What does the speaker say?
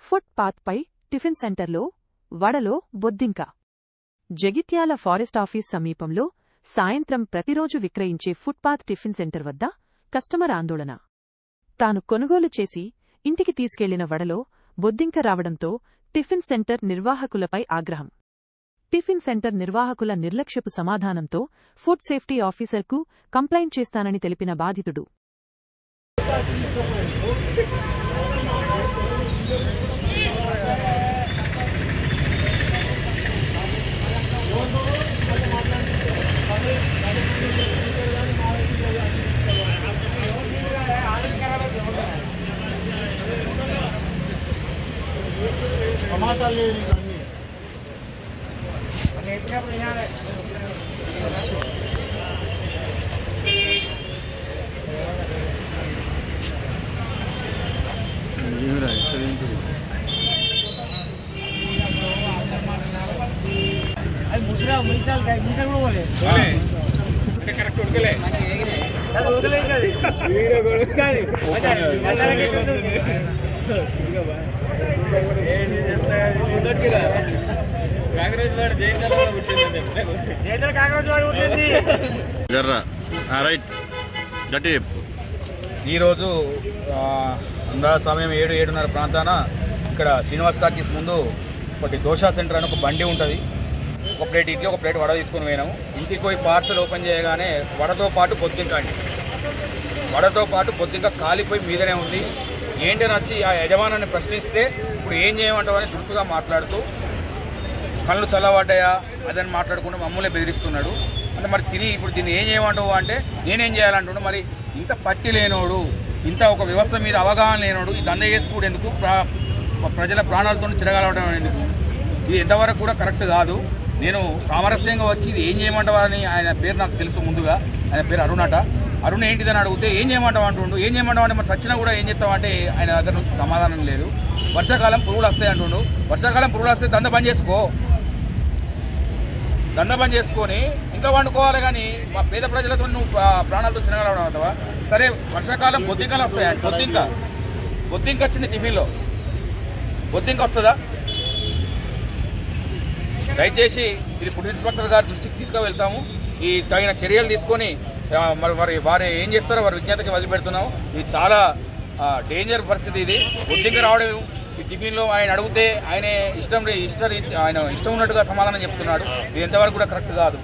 Foot path పై tiffin సెంటర్లో వడలో బొద్దింక. Jagtial forest office సమీపంలో సాయంత్రం ప్రతిరోజు విక్రయించే ఫుట్పాత్ టిఫిన్ సెంటర్ వద్ద కస్టమర్ ఆందోళన. తాను కొనుగోలు చేసి ఇంటికి తీసుకెళ్లిన వడలో బొద్దింక రావడంతో టిఫిన్ సెంటర్ నిర్వాహకులపై ఆగ్రహం. టిఫిన్ సెంటర్ నిర్వాహకుల నిర్లక్ష్యపు సమాధానంతో ఫుడ్ సేఫ్టీ ఆఫీసర్కు కంప్లైంట్ చేస్తానని తెలిపిన బాధితుడు. ఈరోజు అందాజ సమయం 7-7:30 ప్రాంతాన ఇక్కడ శ్రీనివాస్ టాకీస్ ముందు ఒకటి దోశా సెంటర్ అని ఒక బండి ఉంటుంది. ఒక ప్లేట్ ఇడ్లీ ఒక ప్లేట్ వడ తీసుకుని పోయినాము. ఇంటికి పోయి పార్సల్ ఓపెన్ చేయగానే వడతో పాటు బొద్దింక కాలిపోయి మీదనే ఉంది. ఏంటని వచ్చి ఆ యజమానాన్ని ప్రశ్నిస్తే ఇప్పుడు ఏం చేయమంటావని దురుసుగా మాట్లాడుతూ కళ్ళు చల్లబడ్డాయా అదని మాట్లాడుకుంటూ మమ్మల్ని బెదిరిస్తున్నాడు. అంటే మరి ఇప్పుడు దీన్ని ఏం చేయమంటావు అంటే నేనేం చేయాలంటున్నాడు. మరి ఇంత పట్టి లేనోడు, ఇంత ఒక వ్యవస్థ మీద అవగాహన లేనోడు ఈ దంద చేసుకోవడం ఎందుకు, ప్రజల ప్రాణాలతో చిరగలవడం ఎందుకు? ఇది ఎంతవరకు కూడా కరెక్ట్ కాదు. నేను సామరస్యంగా వచ్చి ఇది ఏం చేయమంటావని, ఆయన పేరు నాకు తెలుసు ముందుగా, ఆయన పేరు అరుణ్ ఏంటిదని అడిగితే ఏం చేయమంటావు అంటుండు. ఏం చేయమంటావు అంటే మరి సచ్చినా కూడా ఏం చెప్తామంటే ఆయన దగ్గర నుంచి సమాధానం లేదు. వర్షాకాలం పురుగులు వస్తాయి అంటుండు. వర్షాకాలం పురుగులు వస్తే దంద బంద్ చేసుకొని ఇంట్లో వండుకోవాలి. కానీ మా పేద ప్రజలతో నువ్వు ప్రాణాలతో తినగలవడం అవుతావా? సరే వర్షాకాలం బొద్దింకలు వస్తాయి. బొద్దింక వచ్చింది టిఫిన్లో, బొద్దింక వస్తుందా? దయచేసి ఇది ఫుడ్ ఇన్స్పెక్టర్ గారి దృష్టికి తీసుకువెళ్తాము. ఈ తగిన చర్యలు తీసుకొని మరి వారు ఏం చేస్తారో వారి విజ్ఞతకి వదిలిపెడుతున్నాము. ఇది చాలా డేంజర్ పరిస్థితి. ఇది బొద్దింక రావడం ఈ టిఫిన్లో ఆయన అడిగితే ఆయన ఇష్టం ఉన్నట్టుగా సమాధానం చెప్తున్నాడు. ఇది ఎంతవరకు కూడా కరెక్ట్ కాదు.